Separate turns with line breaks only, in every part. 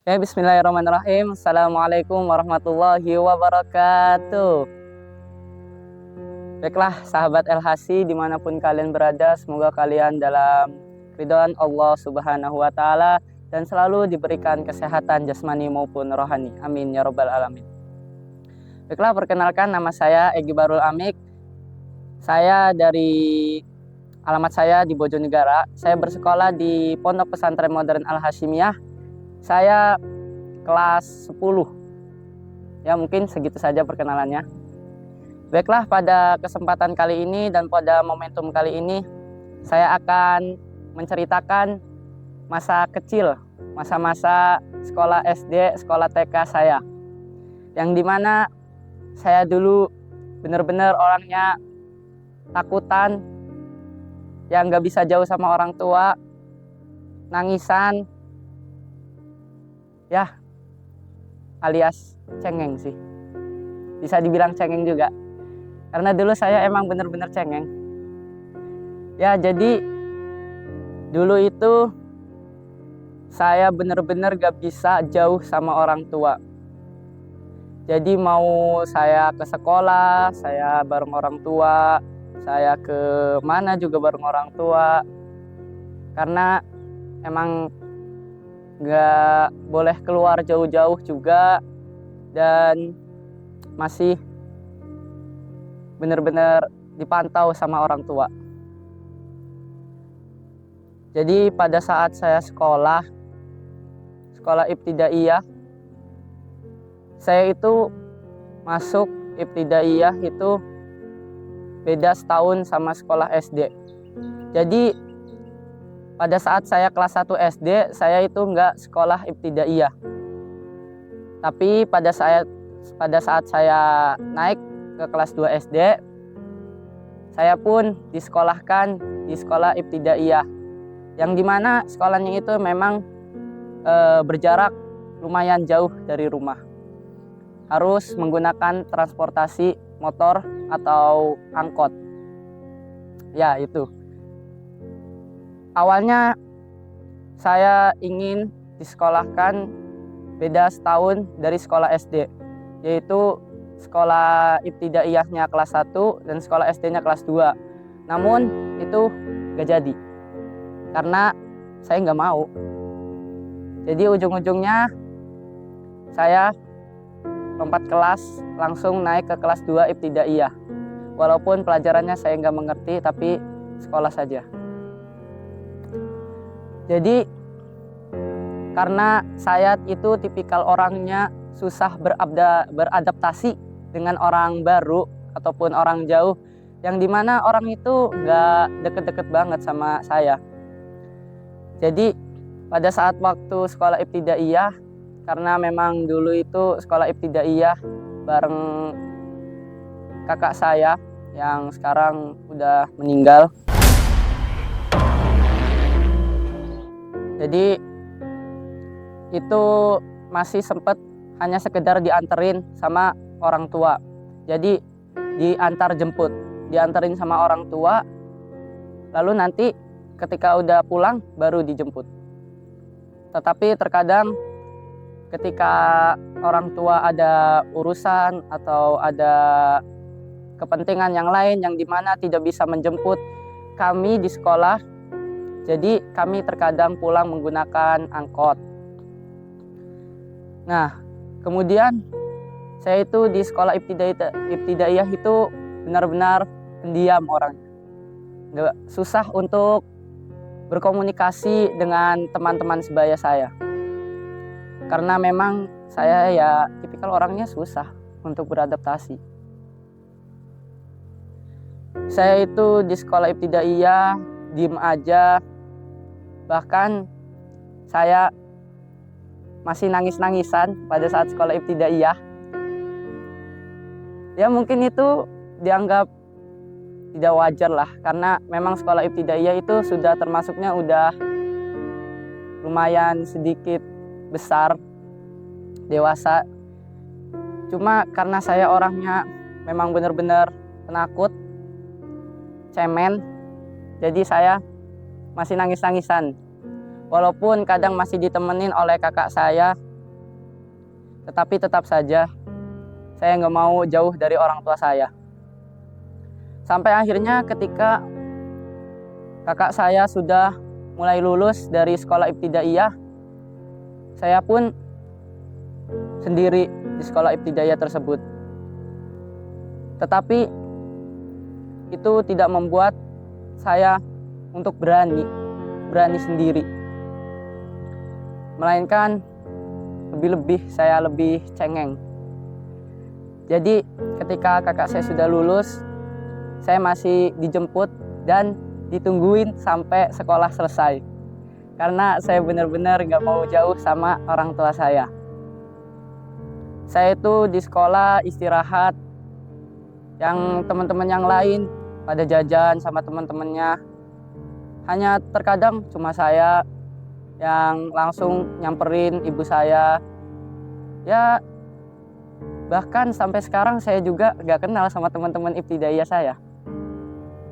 Bismillahirrahmanirrahim. Assalamualaikum warahmatullahi wabarakatuh. Baiklah, sahabat LHC dimanapun kalian berada, semoga kalian dalam ridhaan Allah Subhanahu wa Ta'ala dan selalu diberikan kesehatan jasmani maupun rohani. Amin ya Rabbal 'Alamin. Baiklah, perkenalkan, nama saya Egy Barul Amik. Saya alamat saya di Bojonegara. Saya bersekolah di Pondok Pesantren Modern Al Hasyimiyah. Saya kelas 10. Ya, mungkin segitu saja perkenalannya. Baiklah, pada kesempatan kali ini dan pada momentum kali ini saya akan menceritakan masa kecil, masa-masa sekolah SD, sekolah TK saya. Yang dimana saya dulu benar-benar orangnya takutan, yang gak bisa jauh sama orang tua, nangisan, ya alias cengeng sih, bisa dibilang cengeng juga, karena dulu saya emang bener-bener cengeng. Ya, jadi dulu itu saya bener-bener gak bisa jauh sama orang tua. Jadi mau saya ke sekolah, saya bareng orang tua, saya ke mana juga bareng orang tua, karena emang gak boleh keluar jauh-jauh juga, dan masih benar-benar dipantau sama orang tua. Jadi pada saat saya sekolah ibtidaiyah, saya itu masuk ibtidaiyah itu beda setahun sama sekolah SD. Jadi pada saat saya kelas 1 SD, saya itu nggak sekolah ibtidaiyah. Tapi pada saat saya naik ke kelas 2 SD, saya pun disekolahkan di sekolah ibtidaiyah. Yang dimana sekolahnya itu memang berjarak lumayan jauh dari rumah. Harus menggunakan transportasi motor atau angkot. Ya, itu. Awalnya saya ingin disekolahkan beda setahun dari sekolah SD, yaitu sekolah ibtidaiyahnya kelas 1 dan sekolah SD-nya kelas 2. Namun itu gak jadi, karena saya nggak mau. Jadi ujung-ujungnya saya lompat kelas, langsung naik ke kelas 2 ibtidaiyah. Walaupun pelajarannya saya nggak mengerti, tapi sekolah saja. Jadi karena saya itu tipikal orangnya susah beradaptasi dengan orang baru ataupun orang jauh, yang dimana orang itu gak deket-deket banget sama saya. Jadi pada saat waktu sekolah ibtidaiyah, karena memang dulu itu sekolah ibtidaiyah bareng kakak saya yang sekarang udah meninggal. Jadi itu masih sempat hanya sekedar dianterin sama orang tua. Jadi dianterin sama orang tua, lalu nanti ketika udah pulang baru dijemput. Tetapi terkadang ketika orang tua ada urusan atau ada kepentingan yang lain yang dimana tidak bisa menjemput kami di sekolah, jadi kami terkadang pulang menggunakan angkot. Nah, kemudian saya itu di sekolah ibtidaiyah itu benar-benar pendiam orangnya. Nggak, susah untuk berkomunikasi dengan teman-teman sebaya saya. Karena memang saya ya tipikal orangnya susah untuk beradaptasi. Saya itu di sekolah ibtidaiyah diem aja. Bahkan saya masih nangis-nangisan pada saat sekolah ibtidaiyah. Ya mungkin itu dianggap tidak wajar lah, karena memang sekolah ibtidaiyah itu sudah termasuknya udah lumayan sedikit besar, dewasa. Cuma karena saya orangnya memang benar-benar penakut, cemen, jadi saya masih nangis-nangisan. Walaupun kadang masih ditemenin oleh kakak saya Tetapi tetap saja saya nggak mau jauh dari orang tua saya. Sampai akhirnya ketika kakak saya sudah mulai lulus dari sekolah ibtidaiyah, saya pun sendiri di sekolah ibtidaiyah tersebut. Tetapi itu tidak membuat saya untuk berani sendiri. Melainkan lebih-lebih saya lebih cengeng. Jadi ketika kakak saya sudah lulus, saya masih dijemput dan ditungguin sampai sekolah selesai. Karena saya benar-benar gak mau jauh sama orang tua saya. Saya itu di sekolah istirahat, yang teman-teman yang lain pada jajan sama teman-temannya. Hanya terkadang cuma saya yang langsung nyamperin ibu saya. Ya, bahkan sampai sekarang saya juga gak kenal sama teman-teman ibtidaiyah saya.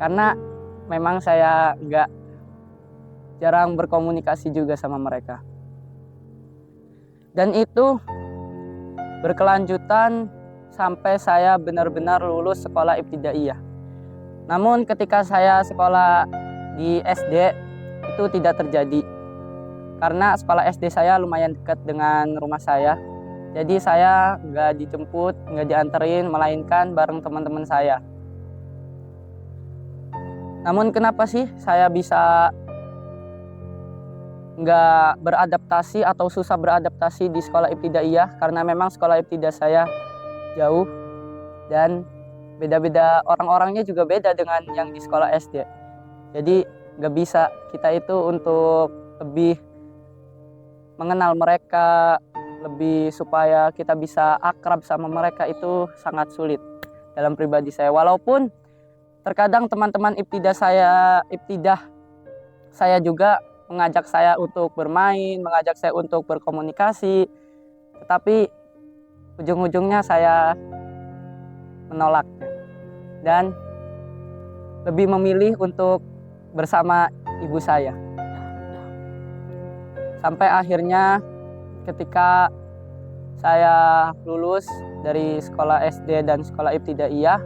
Karena memang saya gak jarang berkomunikasi juga sama mereka. Dan itu berkelanjutan sampai saya benar-benar lulus sekolah ibtidaiyah. Namun ketika saya sekolah di SD itu tidak terjadi. Karena sekolah SD saya lumayan dekat dengan rumah saya. Jadi saya nggak dijemput, nggak dianterin, melainkan bareng teman-teman saya. Namun kenapa sih saya bisa nggak beradaptasi atau susah beradaptasi di sekolah ibtidaiyah? Karena memang sekolah ibtidaiyah saya jauh dan beda-beda, orang-orangnya juga beda dengan yang di sekolah SD. Jadi nggak bisa kita itu untuk lebih mengenal mereka, lebih supaya kita bisa akrab sama mereka itu sangat sulit dalam pribadi saya. Walaupun terkadang teman-teman ibtidah saya juga mengajak saya untuk bermain, mengajak saya untuk berkomunikasi, tetapi ujung-ujungnya saya menolaknya dan lebih memilih untuk bersama ibu saya. Sampai akhirnya ketika saya lulus dari sekolah SD dan sekolah ibtidaiyah,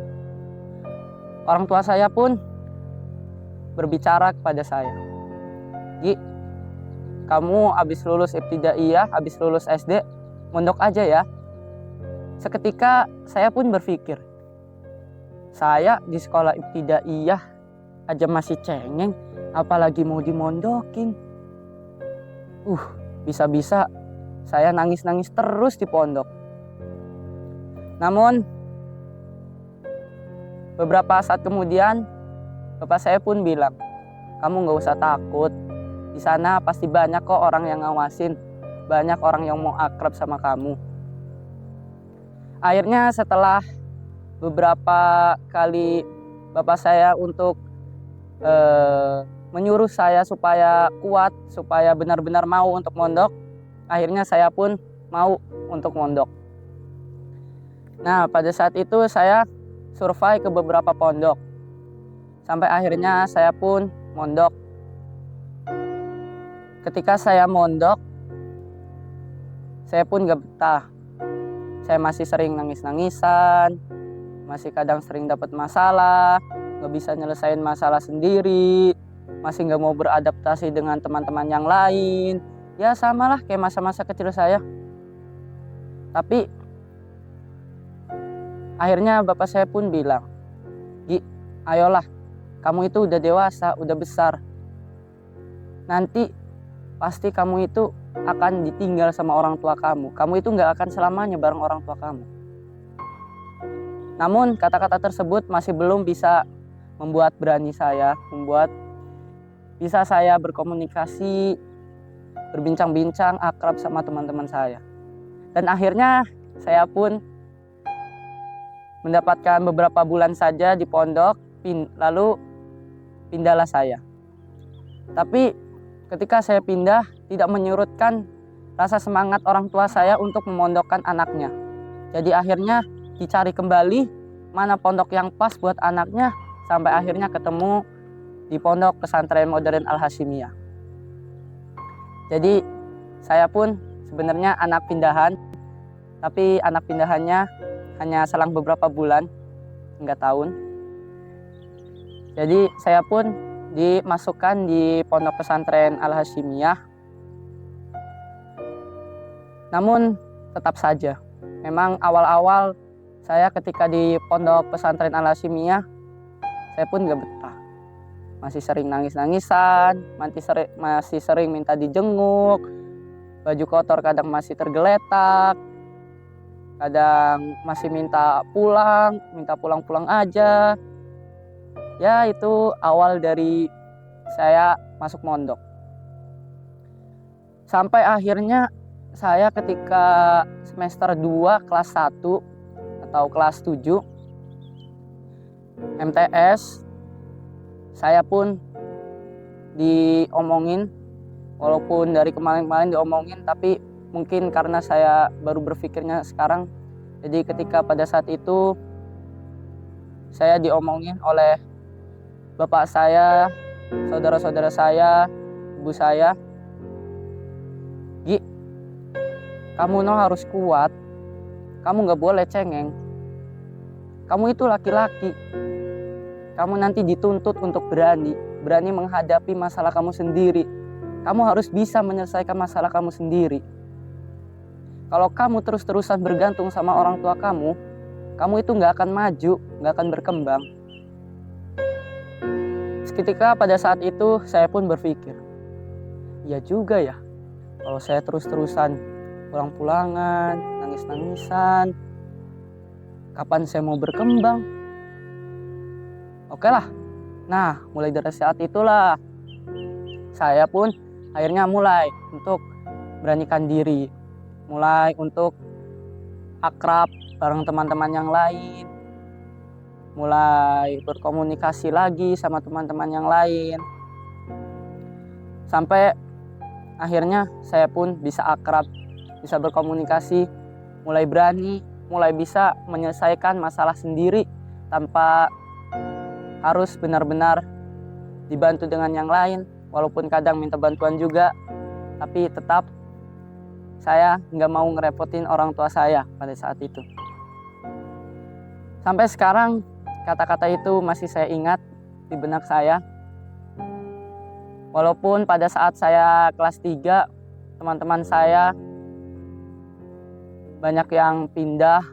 orang tua saya pun berbicara kepada saya, "Gi, kamu habis lulus ibtidaiyah, habis lulus SD, mondok aja ya." Seketika saya pun berpikir, saya di sekolah ibtidaiyah aja masih cengeng, apalagi mau dimondokin. Bisa-bisa saya nangis-nangis terus di pondok. Namun beberapa saat kemudian bapak saya pun bilang, "Kamu gak usah takut, di sana pasti banyak kok orang yang ngawasin, banyak orang yang mau akrab sama kamu." Akhirnya setelah beberapa kali bapak saya untuk menyuruh saya supaya kuat, supaya benar-benar mau untuk mondok, akhirnya saya pun mau untuk mondok. Nah, pada saat itu saya survei ke beberapa pondok. Sampai akhirnya saya pun mondok. Ketika saya mondok, saya pun gak betah. Saya masih sering nangis-nangisan, masih kadang sering dapat masalah, gak bisa nyelesain masalah sendiri, masih gak mau beradaptasi dengan teman-teman yang lain. Ya samalah kayak masa-masa kecil saya. Tapi akhirnya bapak saya pun bilang, "Gi, ayolah, kamu itu udah dewasa, udah besar. Nanti pasti kamu itu akan ditinggal sama orang tua kamu. Kamu itu gak akan selamanya bareng orang tua kamu." Namun kata-kata tersebut masih belum bisa membuat berani saya, membuat bisa saya berkomunikasi, berbincang-bincang, akrab sama teman-teman saya. Dan akhirnya saya pun mendapatkan beberapa bulan saja di pondok, lalu pindahlah saya. Tapi ketika saya pindah, tidak menyurutkan rasa semangat orang tua saya untuk memondokkan anaknya. Jadi akhirnya dicari kembali mana pondok yang pas buat anaknya, sampai akhirnya ketemu di pondok pesantren modern Al-Hasyimiyah. Jadi saya pun sebenarnya anak pindahan, tapi anak pindahannya hanya selang beberapa bulan, hingga tahun. Jadi saya pun dimasukkan di pondok pesantren Al-Hasyimiyah. Namun tetap saja, memang awal-awal saya ketika di pondok pesantren Al-Hasyimiyah, saya pun gak betah. Masih sering nangis-nangisan, masih sering minta dijenguk, baju kotor kadang masih tergeletak, kadang masih minta pulang aja. Ya, itu awal dari saya masuk mondok. Sampai akhirnya saya ketika semester 2 kelas 1 atau kelas 7 MTS, saya pun diomongin, walaupun dari kemarin-kemarin diomongin, tapi mungkin karena saya baru berpikirnya sekarang. Jadi ketika pada saat itu saya diomongin oleh bapak saya, saudara-saudara saya, ibu saya, "Gi, kamu harus kuat, kamu gak boleh cengeng, kamu itu laki-laki, kamu nanti dituntut untuk berani menghadapi masalah kamu sendiri, kamu harus bisa menyelesaikan masalah kamu sendiri. Kalau kamu terus-terusan bergantung sama orang tua kamu itu gak akan maju, gak akan berkembang." Ketika pada saat itu saya pun berpikir, ya juga ya, kalau saya terus-terusan pulang-pulangan, nangis-nangisan, kapan saya mau berkembang? Oke lah. Nah, mulai dari saat itulah saya pun akhirnya mulai untuk beranikan diri, mulai untuk akrab bareng teman-teman yang lain, mulai berkomunikasi lagi sama teman-teman yang lain, sampai akhirnya saya pun bisa akrab, bisa berkomunikasi, mulai berani, mulai bisa menyelesaikan masalah sendiri tanpa harus benar-benar dibantu dengan yang lain. Walaupun kadang minta bantuan juga, tapi tetap saya nggak mau ngerepotin orang tua saya pada saat itu. Sampai sekarang kata-kata itu masih saya ingat di benak saya. Walaupun pada saat saya kelas 3, teman-teman saya banyak yang pindah,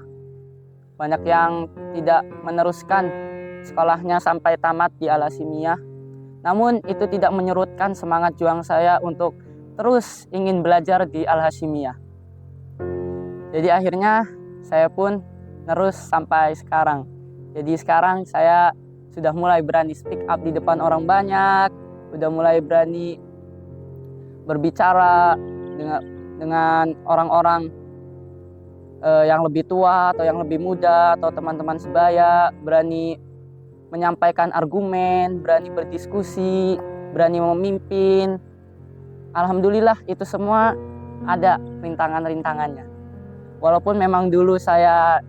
banyak yang tidak meneruskan sekolahnya sampai tamat di Al-Hasyimiyah. Namun itu tidak menyurutkan semangat juang saya untuk terus ingin belajar di Al-Hasyimiyah. Jadi akhirnya saya pun terus sampai sekarang. Jadi sekarang saya sudah mulai berani speak up di depan orang banyak, sudah mulai berani berbicara dengan orang-orang yang lebih tua atau yang lebih muda atau teman-teman sebaya, berani menyampaikan argumen, berani berdiskusi, berani memimpin. Alhamdulillah itu semua ada rintangan-rintangannya. Walaupun memang dulu saya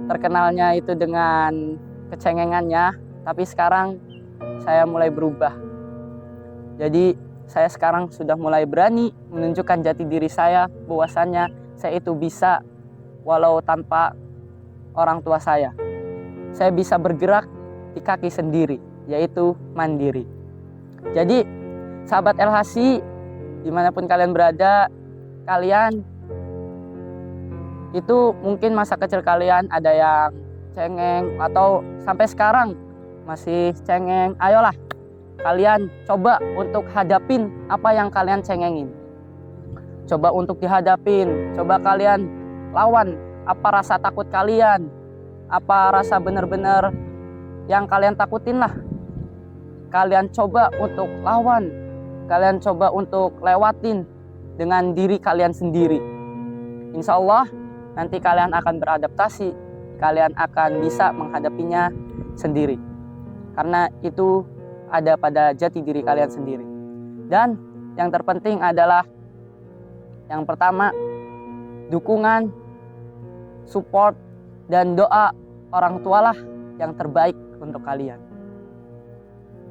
terkenalnya itu dengan kecengengannya, tapi sekarang saya mulai berubah. Jadi saya sekarang sudah mulai berani menunjukkan jati diri saya, bahwasannya saya itu bisa walau tanpa orang tua saya. Saya bisa bergerak di kaki sendiri, yaitu mandiri. Jadi sahabat El-Hasyi, dimanapun kalian berada, kalian itu mungkin masa kecil kalian ada yang cengeng atau sampai sekarang masih cengeng. Ayolah kalian coba untuk hadapin apa yang kalian cengengin. Coba untuk dihadapin, coba kalian lawan apa rasa takut kalian, apa rasa benar-benar yang kalian takutin lah. Kalian coba untuk lawan, kalian coba untuk lewatin dengan diri kalian sendiri. Insya Allah nanti kalian akan beradaptasi, kalian akan bisa menghadapinya sendiri. Karena itu ada pada jati diri kalian sendiri. Dan yang terpenting adalah yang pertama, dukungan, support, dan doa orang tualah yang terbaik untuk kalian.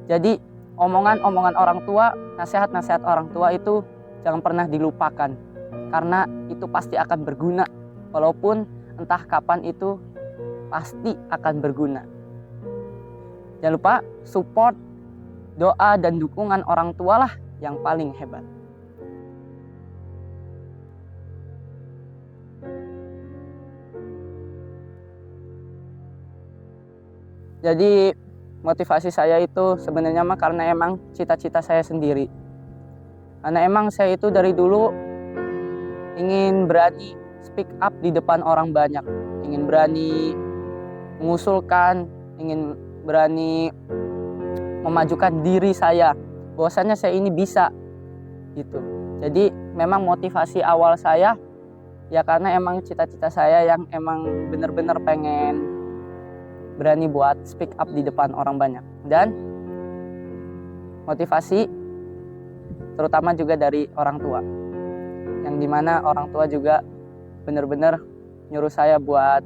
Jadi omongan-omongan orang tua, nasihat-nasihat orang tua itu jangan pernah dilupakan. karena itu pasti akan berguna, walaupun entah kapan itu pasti akan berguna. Jangan lupa support, doa, dan dukungan orang tua lah yang paling hebat. Jadi motivasi saya itu sebenarnya mah karena emang cita-cita saya sendiri. Karena emang saya itu dari dulu ingin berani speak up di depan orang banyak, ingin berani mengusulkan, ingin berani memajukan diri saya, bahwasanya saya ini bisa gitu. Jadi memang motivasi awal saya ya karena emang cita-cita saya yang emang benar-benar pengen berani buat speak up di depan orang banyak. Dan motivasi terutama juga dari orang tua, yang dimana orang tua juga benar-benar nyuruh saya buat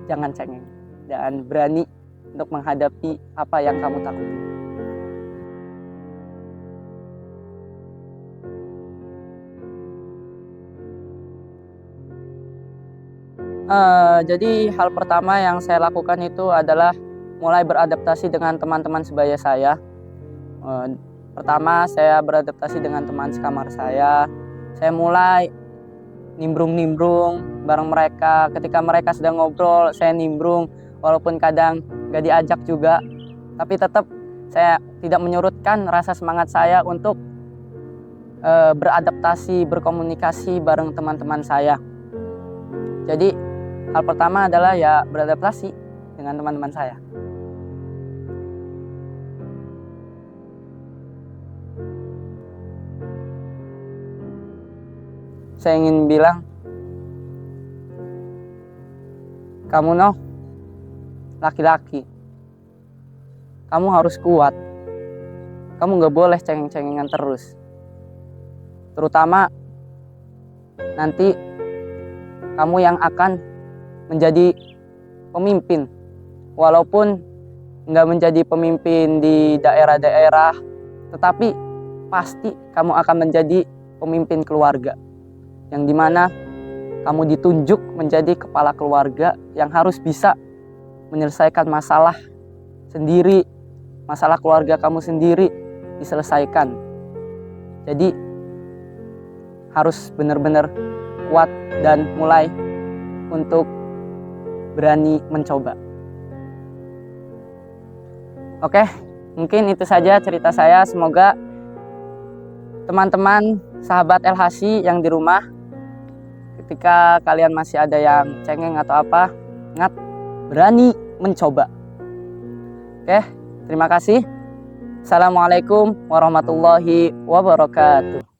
jangan cengeng dan berani untuk menghadapi apa yang kamu takuti. Jadi hal pertama yang saya lakukan itu adalah mulai beradaptasi dengan teman-teman sebaya saya. Pertama saya beradaptasi dengan teman sekamar saya. Saya mulai nimbrung-nimbrung bareng mereka. Ketika mereka sedang ngobrol, saya nimbrung. Walaupun kadang gak diajak juga, tapi tetap saya tidak menyurutkan rasa semangat saya untuk beradaptasi, berkomunikasi bareng teman-teman saya. Jadi hal pertama adalah ya beradaptasi dengan teman-teman saya. Saya ingin bilang, kamu noh laki-laki, kamu harus kuat. Kamu gak boleh cengeng-cengengan terus. Terutama nanti kamu yang akan menjadi pemimpin. Walaupun nggak menjadi pemimpin di daerah-daerah, tetapi pasti kamu akan menjadi pemimpin keluarga, yang dimana kamu ditunjuk menjadi kepala keluarga yang harus bisa menyelesaikan masalah sendiri, masalah keluarga kamu sendiri diselesaikan. Jadi harus benar-benar kuat dan mulai untuk berani mencoba. Oke, mungkin itu saja cerita saya. Semoga teman-teman sahabat LHC yang di rumah, ketika kalian masih ada yang cengeng atau apa, ingat, berani mencoba. Oke, terima kasih. Assalamualaikum warahmatullahi wabarakatuh.